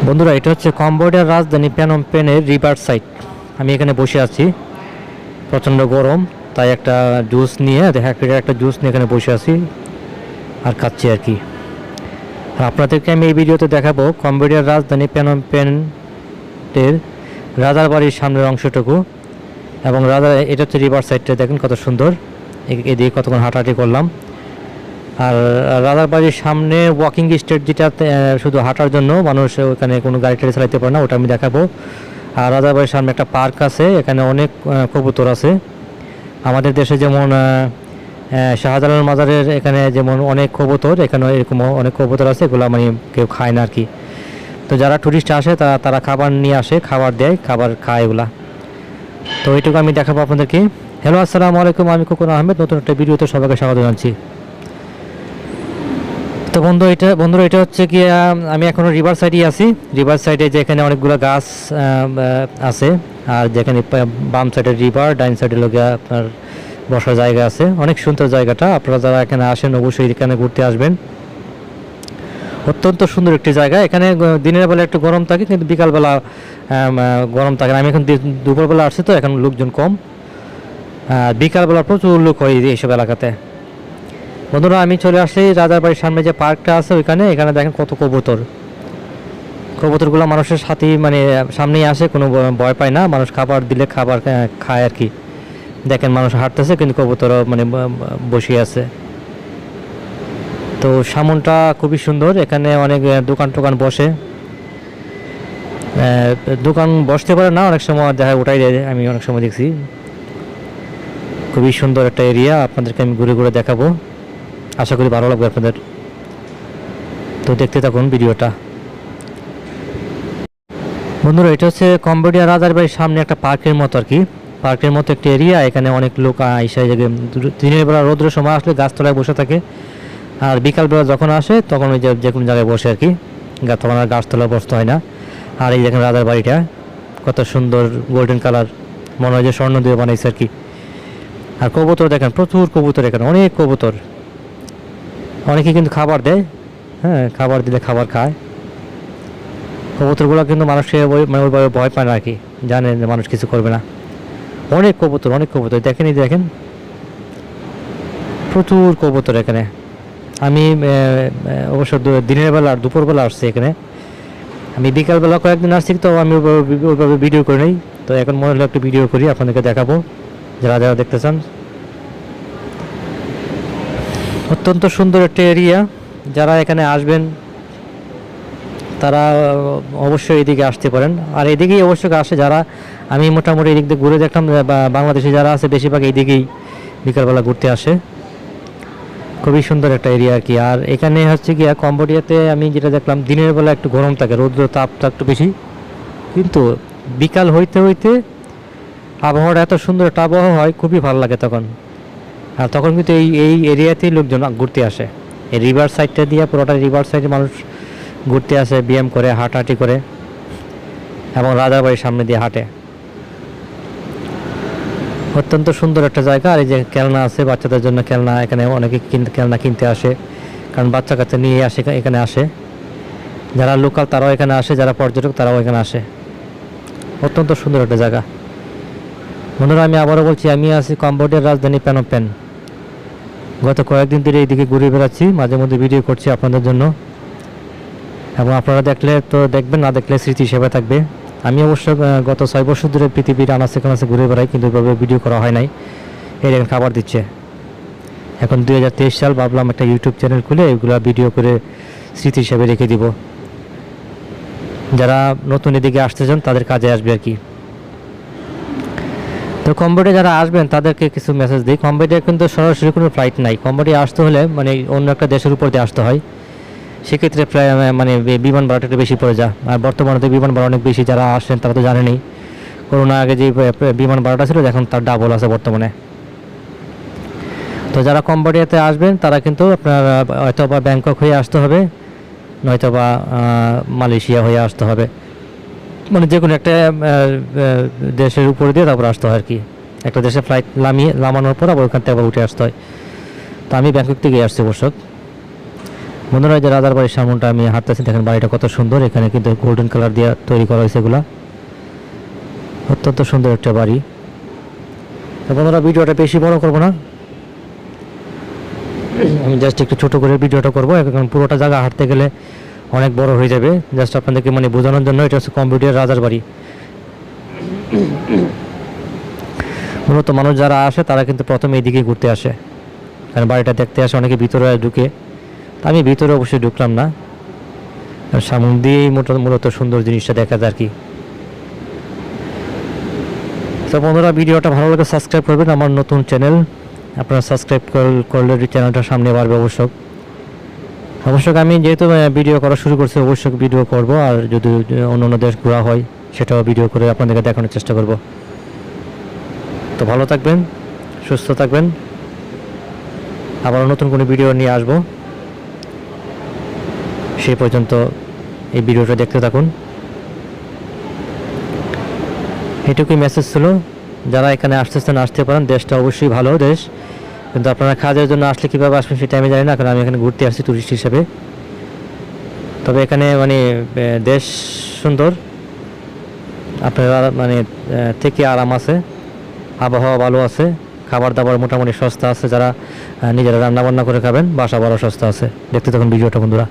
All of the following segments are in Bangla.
বন্ধুরা, এটা হচ্ছে কম্বোডিয়ার রাজধানী প্যানম পেনের রিভার সাইড। আমি এখানে বসে আছি, প্রচণ্ড গরম, তাই একটা জুস নিয়ে একটা জুস নিয়ে এখানে বসে আছি আর খাচ্ছি আর কি। আর আপনাদেরকে আমি এই ভিডিওতে দেখাবো কম্বোডিয়ার রাজধানী প্যানম পেনের রাজার বাড়ির সামনের অংশটুকু এবং এটা হচ্ছে রিভার সাইডটা, দেখেন কত সুন্দর। এদিকে কতক্ষণ হাঁটাহাঁটি করলাম। আর রাজার বাড়ির সামনে ওয়াকিং স্ট্রিট, যেটা শুধু হাঁটার জন্য, মানুষ ওখানে কোনো গাড়ি টাড়ি চালাতে পারে না, ওটা আমি দেখাবো। আর রাজার বাড়ির সামনে একটা পার্ক আছে, এখানে অনেক কবুতর আছে। আমাদের দেশে যেমন শাহজালাল মাজারের এখানে যেমন অনেক কবুতর, এখানে এরকম অনেক কবুতর আছে, এগুলো মানে কেউ খায় না আর কি। তো যারা টুরিস্ট আসে তারা খাবার নিয়ে আসে, খাবার দেয়, খাবার খায় এগুলা। তো এইটুকু আমি দেখাবো আপনাদেরকে। হ্যালো, আসসালামু আলাইকুম, আমি খোকন আহমেদ, নতুন একটা ভিডিওতে সবাইকে স্বাগত জানাচ্ছি। তো বন্ধুরা, এটা হচ্ছে কি, আমি এখনও রিভার সাইডেই আছি। রিভার সাইডে যেখানে অনেকগুলো গাছ আছে, আর যেখানে বাম সাইডের রিভার, ডাইন সাইডে লোক আপনার বসার জায়গা আছে। অনেক সুন্দর জায়গাটা, আপনারা যারা এখানে আসেন অবশ্যই এখানে ঘুরতে আসবেন। অত্যন্ত সুন্দর একটি জায়গা। এখানে দিনের বেলা একটু গরম থাকে, কিন্তু বিকালবেলা গরম থাকে না। আমি এখন দুপুরবেলা আসছি, তো এখন লোকজন কম। বিকালবেলা প্রচুর লোক হয় এইসব এলাকাতে। বন্ধুরা, আমি চলে আসছি রাজার বাড়ির সামনে যে পার্কটা আছে এখানে দেখেন কত কবুতরগুলো মানুষের সাথেই মানে সামনেই আসে, কোনো ভয় পায় না। মানুষ খাবার দিলে খাবার খায় আর কি। দেখেন মানুষ হাঁটতেছে, কিন্তু কবুতরও মানে বসে আছে। তো সামনটা খুবই সুন্দর, এখানে অনেক দোকান টোকান বসে। দোকান বসতে পারে না, অনেক সময় দেখা ওটাই দেয়, আমি অনেক সময় দেখছি। খুবই সুন্দর একটা এরিয়া, আপনাদেরকে আমি ঘুরে ঘুরে দেখাবো, আশা করি ভালো লাগবে আপনাদের। তো দেখতে থাকুন ভিডিওটা। বন্ধুরা, এটা হচ্ছে কম্বোডিয়া রাজার বাড়ির সামনে একটা পার্কের মতো আর কি। পার্কের মতো একটা এরিয়া, এখানে অনেক লোক আইসা দিনের বেলা রোদ্রের সময় আসলে গাছতলায় বসে থাকে, আর বিকালবেলা যখন আসে তখন ওই যে কোনো জায়গায় বসে আর কি। তখন আর গাছতলায় বসতে হয় না। আর এই দেখেন রাজার বাড়িটা কত সুন্দর, গোল্ডেন কালার, মনে হয় যে স্বর্ণ দিয়ে বানাইছে আর কি। আর কবুতর দেখেন, প্রচুর কবুতর, এখানে অনেক কবুতর। অনেকে কিন্তু খাবার দেয়, হ্যাঁ, খাবার দিলে খাবার খায়। কবুতরগুলো কিন্তু মানুষকে মানে ওইভাবে ভয় পায় না আর কি, জানেন যে মানুষ কিছু করবে না। অনেক কবুতর দেখেন প্রচুর কবুতর এখানে। আমি অবশ্য দিনের বেলা আর দুপুরবেলা আসছি এখানে। আমি বিকালবেলা কয়েকদিন আসছি, তো আমি ওইভাবে ভিডিও করে নিই। তো এখন মনে হলো একটু ভিডিও করি, আপনাদেরকে দেখাবো, যারা যারা দেখতে চান। অত্যন্ত সুন্দর একটা এরিয়া, যারা এখানে আসবেন তারা অবশ্যই এদিকে আসতে পারেন। আর এদিকেই অবশ্যই আসে যারা, আমি মোটামুটি এদিক দিয়ে ঘুরে দেখলাম, বাংলাদেশে যারা আছে বেশিরভাগ এইদিকেই বিকালবেলা ঘুরতে আসে। খুবই সুন্দর একটা এরিয়া আর কি। আর এখানে হচ্ছে কি, কম্বোডিয়াতে আমি যেটা দেখলাম, দিনের বেলা একটু গরম থাকে, রৌদ্র তাপটা একটু বেশি, কিন্তু বিকাল হইতে হইতে আবহাওয়াটা এত সুন্দর একটা আবহাওয়া হয়, খুবই ভালো লাগে তখন। আর তখন কিন্তু এই এরিয়াতেই লোকজন ঘুরতে আসে। এই রিভার সাইডটা দিয়ে, পুরোটা রিভার সাইডে মানুষ ঘুরতে আসে, ব্যায়াম করে, হাঁটাহাঁটি করে, এবং রাজার বাড়ির সামনে দিয়ে হাঁটে। অত্যন্ত সুন্দর একটা জায়গা। আর এই যে খেলনা আছে, বাচ্চাদের জন্য খেলনা, এখানে অনেকে খেলনা কিনতে আসে, কারণ বাচ্চা কাচ্চা নিয়ে আসে, এখানে আসে। যারা লোকাল তারাও এখানে আসে, যারা পর্যটক তারাও এখানে আসে। অত্যন্ত সুন্দর একটা জায়গা। বন্ধুরা, আমি আবারও বলছি, আমি আছি কম্বোডিয়ার রাজধানী প্যানম পেন। গত কয়েকদিন ধরে এইদিকে ঘুরে বেড়াচ্ছি, মাঝে মধ্যে ভিডিও করছি আপনাদের জন্য, এবং আপনারা দেখলে তো দেখবেন, না দেখলে স্মৃতি হিসেবে থাকবে। আমি অবশ্য গত 6 বছর ধরে পৃথিবীর আনাচে কানাচে ঘুরে বেড়াই, কিন্তু ওইভাবে ভিডিও করা হয় নাই। এই দেখেন খাবার দিচ্ছে। এখন 2023 সাল, ভাবলাম একটা ইউটিউব চ্যানেল খুলে এগুলো ভিডিও করে স্মৃতি হিসেবে রেখে দিব। যারা নতুন এদিকে আসতে চান তাদের কাজে আসবে আর কি। তো কম্বোডিয়া যারা আসবেন তাদেরকে কিছু মেসেজ দিই। কম্বোডিয়া কিন্তু সরাসরি কোনো ফ্লাইট নাই। কম্বোডিয়া আসতে হলে মানে অন্য একটা দেশের উপর দিয়ে আসতে হয়, সেক্ষেত্রে প্রায় মানে বিমান ভাড়াটা একটু বেশি পড়ে যায়। আর বর্তমানে তো বিমান ভাড়া অনেক বেশি, যারা আসেন তারা তো জানেনই। করোনা আগে যে বিমান ভাড়াটা ছিল, এখন তার ডাবল আছে বর্তমানে। তো যারা কম্বোডিয়াতে আসবেন তারা কিন্তু আপনার হয়তো বা ব্যাংকক হয়ে আসতে হবে, নয়তো বা মালয়েশিয়া হয়ে আসতে হবে, মানে যে কোনো একটা দেশের উপর দিয়ে তারপর আসতে হয় আর কি। একটা দেশে ফ্লাইট নামানোর পর আবার ওখান থেকে আবার উঠে আসতে হয়। তো আমি ব্যাংকক থেকে আসছি অবশ্য। বন্ধুরা, যে রাজার বাড়ির সামনটা আমি হাঁটতেছি, দেখেন বাড়িটা কত সুন্দর। এখানে কিন্তু গোল্ডেন কালার দিয়ে তৈরি করা হয়েছে এগুলা, অত্যন্ত সুন্দর একটা বাড়ি। তো বন্ধুরা, ভিডিওটা বেশি বড় করবো না, আমি জাস্ট একটু ছোট করে ভিডিওটা করবো, এখন পুরোটা জায়গা হাঁটতে গেলে অনেক বড় হয়ে যাবে। জাস্ট আপনাদেরকে মানে বোঝানোর জন্য, এটা হচ্ছে কম্পিউটার রাজার বাড়ি। মূলত মানুষ যারা আসে তারা কিন্তু প্রথমে এইদিকে ঘুরতে আসে, কারণ বাড়িটা দেখতে আসে, অনেকে ভিতরে ঢুকে। আমি ভিতরে অবশ্যই ঢুকলাম না, সামনে দিয়েই মূলত সুন্দর জিনিসটা দেখা যায় আর কি। তো বন্ধুরা, ভিডিওটা ভালো লাগে সাবস্ক্রাইব করবেন, আমার নতুন চ্যানেল, আপনারা সাবস্ক্রাইব করলে চ্যানেলটা সামনে বাড়বে অবশ্যই। আমি যেহেতু ভিডিও করা শুরু করছি, অবশ্যই ভিডিও করব, আর যদি অন্য অন্য দেশ ঘোরা হয় সেটাও ভিডিও করে আপনাদেরকে দেখানোর চেষ্টা করব। তো ভালো থাকবেন, সুস্থ থাকবেন, আবার নতুন কোনো ভিডিও নিয়ে আসব। সেই পর্যন্ত এই ভিডিওটা দেখতে থাকুন। এটুকুই মেসেজ ছিল, যারা এখানে আসতেছেন আসতে পারেন, দেশটা অবশ্যই ভালো দেশ, কিন্তু আপনারা কাজের জন্য আসলে কীভাবে আসবেন সেটা আমি জানি না, কারণ আমি এখানে ঘুরতে আসছি টুরিস্ট হিসেবে। তবে এখানে মানে দেশ সুন্দর, আপনারা মানে থেকে আরাম আছে, আবহাওয়া ভালো আছে, খাবার দাবার মোটামুটি সস্তা আছে, যারা নিজেরা রান্নাবান্না করে খাবেন বাসা ভালো সস্তা আছে। দেখতে থাকুন ভিডিওটা বন্ধুরা।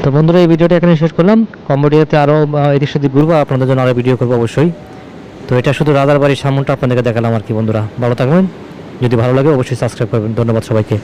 তো বন্ধুরা, এই ভিডিওটা এখানে শেষ করলাম। কম্বোডিয়াতে আরও এদিক সেদিক ঘুরবো, আপনাদের জন্য আরও ভিডিও করবো অবশ্যই। তো এটা শুধু রাজার বাড়ির সামনটা আপনাদেরকে দেখালাম আর কি। বন্ধুরা ভালো থাকবেন, যদি ভালো লাগে অবশ্যই সাবস্ক্রাইব করবেন। ধন্যবাদ সবাইকে।